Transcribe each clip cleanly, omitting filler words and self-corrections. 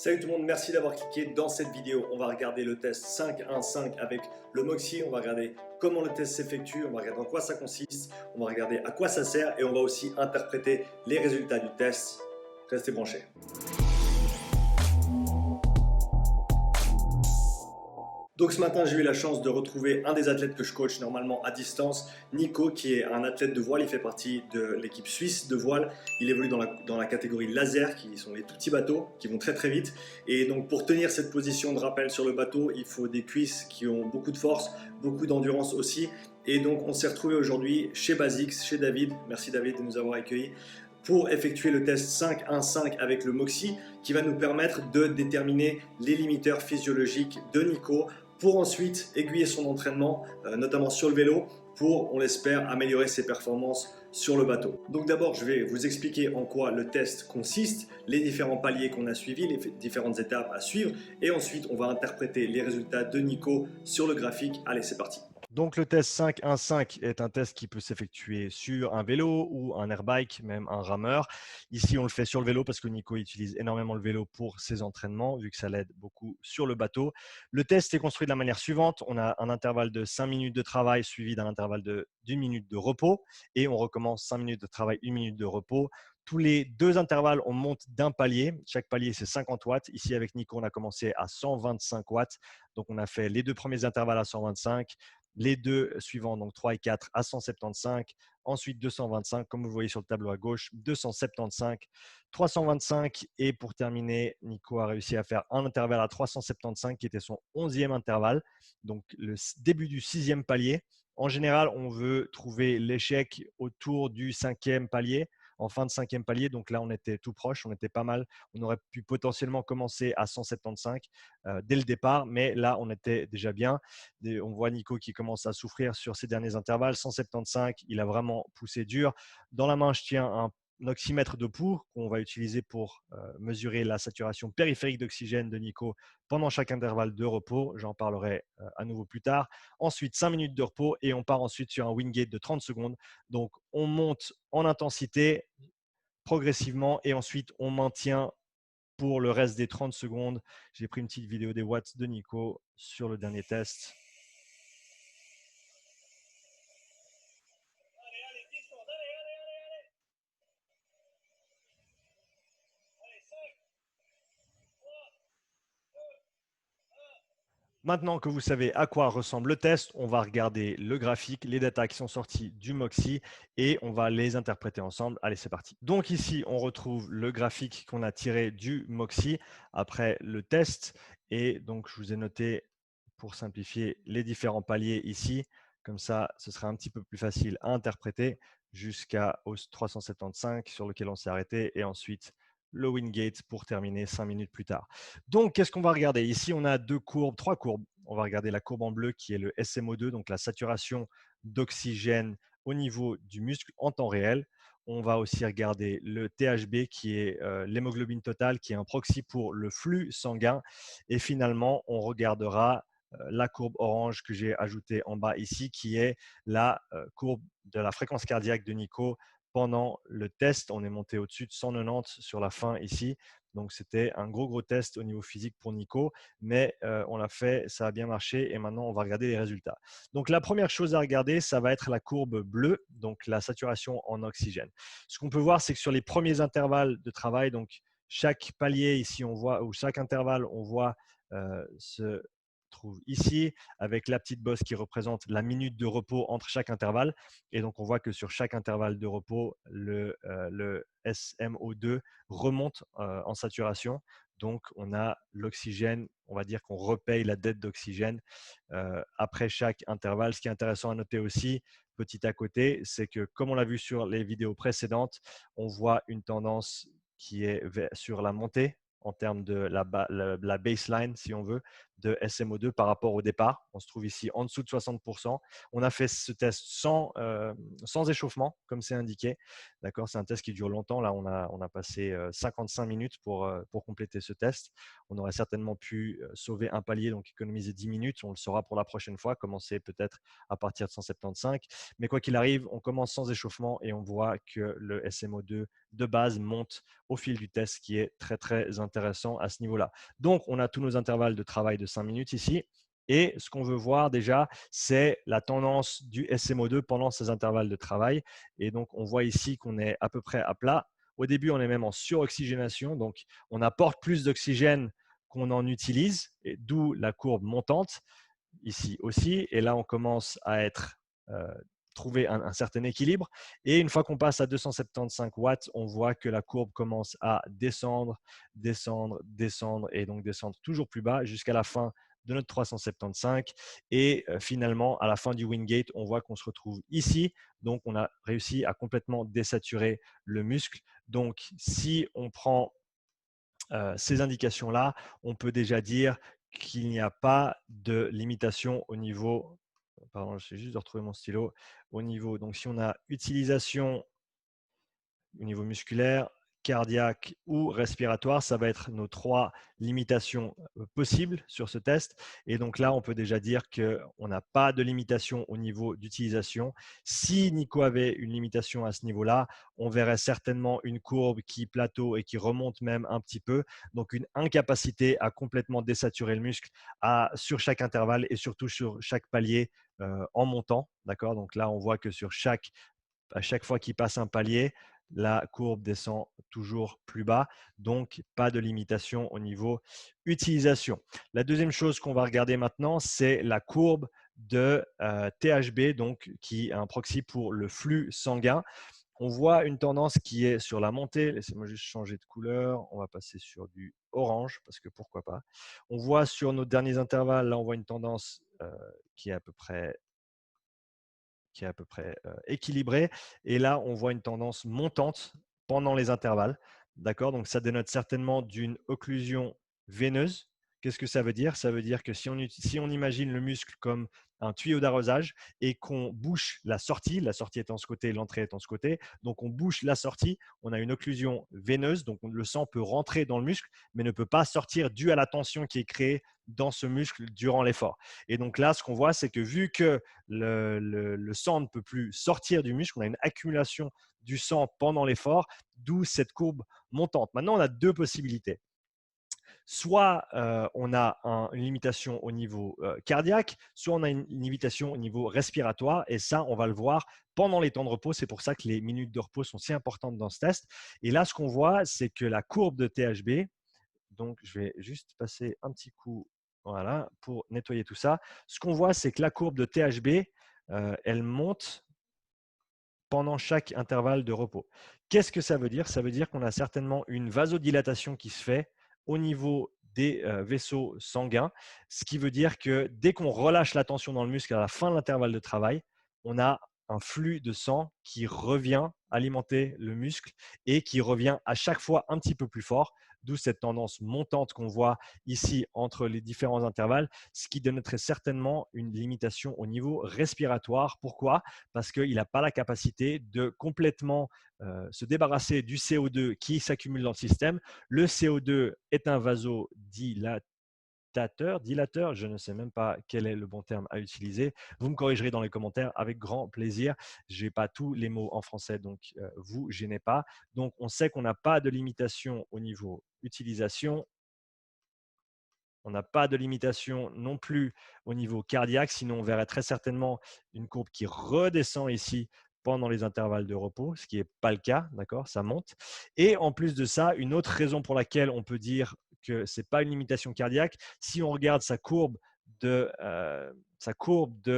Salut tout le monde, merci d'avoir cliqué. Dans cette vidéo, on va regarder le test 5-1-5 avec le Moxie. On va regarder comment le test s'effectue, on va regarder en quoi ça consiste, on va regarder à quoi ça sert et on va aussi interpréter les résultats du test. Restez branchés. Donc ce matin, j'ai eu la chance de retrouver un des athlètes que je coach normalement à distance, Nico, qui est un athlète de voile. Il fait partie de l'équipe suisse de voile. Il évolue dans la catégorie laser, qui sont les tout petits bateaux, qui vont très très vite. Et donc pour tenir cette position de rappel sur le bateau, il faut des cuisses qui ont beaucoup de force, beaucoup d'endurance aussi. Et donc on s'est retrouvé aujourd'hui chez Basics, chez David. Merci David de nous avoir accueillis pour effectuer le test 5-1-5 avec le Moxie qui va nous permettre de déterminer les limiteurs physiologiques de Nico pour ensuite aiguiller son entraînement, notamment sur le vélo, pour, on l'espère, améliorer ses performances sur le bateau. Donc d'abord, je vais vous expliquer en quoi le test consiste, les différents paliers qu'on a suivis, les différentes étapes à suivre, et ensuite on va interpréter les résultats de Nico sur le graphique. Allez, c'est parti. Donc le test 5-1-5 est un test qui peut s'effectuer sur un vélo ou un airbike, même un rameur. Ici, on le fait sur le vélo parce que Nico utilise énormément le vélo pour ses entraînements, vu que ça l'aide beaucoup sur le bateau. Le test est construit de la manière suivante. On a un intervalle de 5 minutes de travail suivi d'un intervalle d'1 minute de repos et on recommence 5 minutes de travail, 1 minute de repos. Tous les deux intervalles, on monte d'un palier. Chaque palier, c'est 50 watts. Ici, avec Nico, on a commencé à 125 watts. Donc, on a fait les deux premiers intervalles à 125. Les deux suivants, donc 3 et 4 à 175, ensuite 225, comme vous voyez sur le tableau à gauche, 275, 325 et pour terminer, Nico a réussi à faire un intervalle à 375 qui était son 11e intervalle, donc le début du 6e palier. En général, on veut trouver l'échec autour du 5e palier, en fin de 5e palier, donc là on était tout proche, on était pas mal, on aurait pu potentiellement commencer à 175 dès le départ, mais là on était déjà bien. On voit Nico qui commence à souffrir sur ses derniers intervalles. 175, il a vraiment poussé dur. Dans la main, je tiens un oxymètre de pouls qu'on va utiliser pour mesurer la saturation périphérique d'oxygène de Nico pendant chaque intervalle de repos. J'en parlerai à nouveau plus tard. Ensuite, 5 minutes de repos et on part ensuite sur un wingate de 30 secondes. Donc, on monte en intensité progressivement et ensuite, on maintient pour le reste des 30 secondes. J'ai pris une petite vidéo des watts de Nico sur le dernier test. Maintenant que vous savez à quoi ressemble le test, on va regarder le graphique, les datas qui sont sortis du Moxie et on va les interpréter ensemble. Allez, c'est parti. Donc ici, on retrouve le graphique qu'on a tiré du Moxie après le test. Et donc, je vous ai noté, pour simplifier, les différents paliers ici. Comme ça, ce sera un petit peu plus facile à interpréter jusqu'au 375 sur lequel on s'est arrêté et ensuite le Wingate pour terminer 5 minutes plus tard. Donc, qu'est-ce qu'on va regarder? Ici, on a trois courbes. On va regarder la courbe en bleu qui est le SMO2, donc la saturation d'oxygène au niveau du muscle en temps réel. On va aussi regarder le THB qui est l'hémoglobine totale, qui est un proxy pour le flux sanguin. Et finalement, on regardera la courbe orange que j'ai ajoutée en bas ici, qui est la courbe de la fréquence cardiaque de Nico pendant le test. On est monté au-dessus de 190 sur la fin ici. Donc, c'était un gros test au niveau physique pour Nico, mais on l'a fait, ça a bien marché et maintenant, on va regarder les résultats. Donc, la première chose à regarder, ça va être la courbe bleue, donc la saturation en oxygène. Ce qu'on peut voir, c'est que sur les premiers intervalles de travail, donc chaque palier ici, on voit, ou chaque intervalle, on voit ce trouve ici avec la petite bosse qui représente la minute de repos entre chaque intervalle. Et donc, on voit que sur chaque intervalle de repos, le SMO2 remonte en saturation. Donc, on a l'oxygène, on va dire qu'on repaye la dette d'oxygène après chaque intervalle. Ce qui est intéressant à noter aussi, petit à côté, c'est que comme on l'a vu sur les vidéos précédentes, on voit une tendance qui est sur la montée en termes de la baseline, si on veut, de SMO2 par rapport au départ. On se trouve ici en dessous de 60%. On a fait ce test sans échauffement, comme c'est indiqué. D'accord, c'est un test qui dure longtemps. Là, on a passé 55 minutes pour compléter ce test. On aurait certainement pu sauver un palier, donc économiser 10 minutes. On le saura pour la prochaine fois, commencer peut-être à partir de 175. Mais quoi qu'il arrive, on commence sans échauffement et on voit que le SMO2 de base monte au fil du test, ce qui est très intéressant intéressant à ce niveau-là. Donc, on a tous nos intervalles de travail de 5 minutes ici. Et ce qu'on veut voir déjà, c'est la tendance du SMO2 pendant ces intervalles de travail. Et donc, on voit ici qu'on est à peu près à plat. Au début, on est même en suroxygénation. Donc, on apporte plus d'oxygène qu'on en utilise, d'où la courbe montante ici aussi. Et là, on commence à trouver un certain équilibre. Et une fois qu'on passe à 275 watts, on voit que la courbe commence à descendre, descendre, descendre et donc descendre toujours plus bas jusqu'à la fin de notre 375. Et finalement, à la fin du Wingate, on voit qu'on se retrouve ici. Donc, on a réussi à complètement désaturer le muscle. Donc, si on prend ces indications-là, on peut déjà dire qu'il n'y a pas de limitation au niveau, pardon, j'essaie juste de retrouver mon stylo, au niveau, donc si on a utilisation au niveau musculaire, cardiaque ou respiratoire, ça va être nos 3 limitations possibles sur ce test. Et donc là, on peut déjà dire qu'on n'a pas de limitation au niveau d'utilisation. Si Nico avait une limitation à ce niveau-là, on verrait certainement une courbe qui plateau et qui remonte même un petit peu. Donc une incapacité à complètement désaturer le muscle sur chaque intervalle et surtout sur chaque palier en montant. D'accord. Donc là, on voit que à chaque fois qu'il passe un palier, la courbe descend toujours plus bas, donc pas de limitation au niveau utilisation. La deuxième chose qu'on va regarder maintenant, c'est la courbe de THB, donc, qui est un proxy pour le flux sanguin. On voit une tendance qui est sur la montée. Laissez-moi juste changer de couleur. On va passer sur du orange, parce que pourquoi pas. On voit sur nos derniers intervalles, là, on voit une tendance qui est à peu près équilibré. Et là, on voit une tendance montante pendant les intervalles. D'accord. Donc, ça dénote certainement d'une occlusion veineuse. Qu'est-ce que ça veut dire? Ça veut dire que si on imagine le muscle comme un tuyau d'arrosage et qu'on bouche la sortie étant de ce côté, l'entrée étant de ce côté, donc on bouche la sortie, on a une occlusion veineuse, donc le sang peut rentrer dans le muscle, mais ne peut pas sortir dû à la tension qui est créée dans ce muscle durant l'effort. Et donc là, ce qu'on voit, c'est que vu que le sang ne peut plus sortir du muscle, on a une accumulation du sang pendant l'effort, d'où cette courbe montante. Maintenant, on a 2 possibilités. Soit on a une limitation au niveau cardiaque, soit on a une limitation au niveau respiratoire. Et ça, on va le voir pendant les temps de repos. C'est pour ça que les minutes de repos sont si importantes dans ce test. Et là, ce qu'on voit, c'est que la courbe de THB, donc je vais juste passer un petit coup, voilà, pour nettoyer tout ça. Ce qu'on voit, c'est que la courbe de THB, elle monte pendant chaque intervalle de repos. Qu'est-ce que ça veut dire? Ça veut dire qu'on a certainement une vasodilatation qui se fait au niveau des vaisseaux sanguins, ce qui veut dire que dès qu'on relâche la tension dans le muscle à la fin de l'intervalle de travail, on a un flux de sang qui revient alimenter le muscle et qui revient à chaque fois un petit peu plus fort, d'où cette tendance montante qu'on voit ici entre les différents intervalles, ce qui dénoterait certainement une limitation au niveau respiratoire. Pourquoi? Parce qu'il n'a pas la capacité de complètement se débarrasser du CO2 qui s'accumule dans le système. Le CO2 est un vasodilateur, je ne sais même pas quel est le bon terme à utiliser. Vous me corrigerez dans les commentaires avec grand plaisir. Je n'ai pas tous les mots en français, donc vous gênez pas. Donc, on sait qu'on n'a pas de limitation au niveau utilisation. On n'a pas de limitation non plus au niveau cardiaque, sinon on verrait très certainement une courbe qui redescend ici pendant les intervalles de repos, ce qui n'est pas le cas, d'accord, ça monte. Et en plus de ça, une autre raison pour laquelle on peut dire que ce n'est pas une limitation cardiaque, si on regarde sa courbe de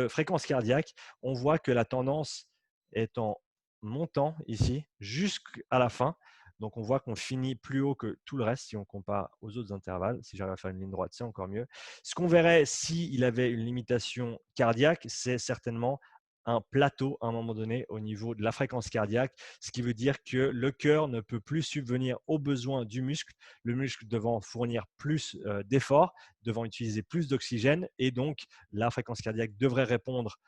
fréquence cardiaque, on voit que la tendance est en montant ici jusqu'à la fin. Donc, on voit qu'on finit plus haut que tout le reste si on compare aux autres intervalles. Si j'arrive à faire une ligne droite, c'est encore mieux. Ce qu'on verrait s'il avait une limitation cardiaque, c'est certainement un plateau à un moment donné au niveau de la fréquence cardiaque, ce qui veut dire que le cœur ne peut plus subvenir aux besoins du muscle, le muscle devant fournir plus d'efforts, devant utiliser plus d'oxygène, et donc la fréquence cardiaque devrait répondre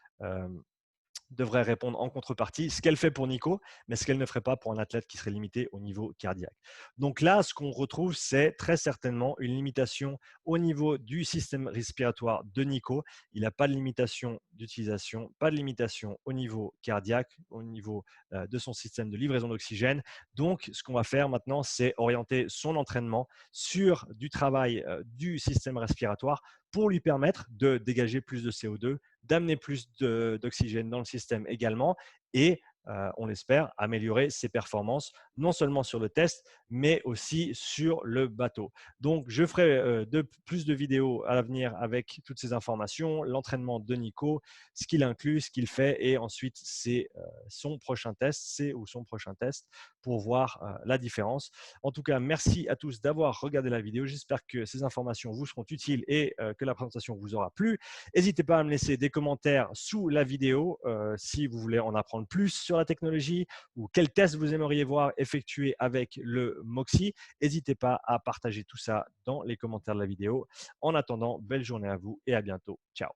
devrait répondre en contrepartie, ce qu'elle fait pour Nico, mais ce qu'elle ne ferait pas pour un athlète qui serait limité au niveau cardiaque. Donc là, ce qu'on retrouve, c'est très certainement une limitation au niveau du système respiratoire de Nico. Il n'a pas de limitation d'utilisation, pas de limitation au niveau cardiaque, au niveau de son système de livraison d'oxygène. Donc, ce qu'on va faire maintenant, c'est orienter son entraînement sur du travail du système respiratoire pour lui permettre de dégager plus de CO2, d'amener plus d'oxygène dans le système également et on l'espère, améliorer ses performances, non seulement sur le test, mais aussi sur le bateau. Donc, je ferai plus de vidéos à l'avenir avec toutes ces informations, l'entraînement de Nico, ce qu'il inclut, ce qu'il fait, et ensuite, c'est son prochain test, pour voir la différence. En tout cas, merci à tous d'avoir regardé la vidéo. J'espère que ces informations vous seront utiles et que la présentation vous aura plu. N'hésitez pas à me laisser des commentaires sous la vidéo si vous voulez en apprendre plus sur la technologie ou quel test vous aimeriez voir effectué avec le Moxy. N'hésitez pas à partager tout ça dans les commentaires de la vidéo. En attendant, belle journée à vous et à bientôt. Ciao.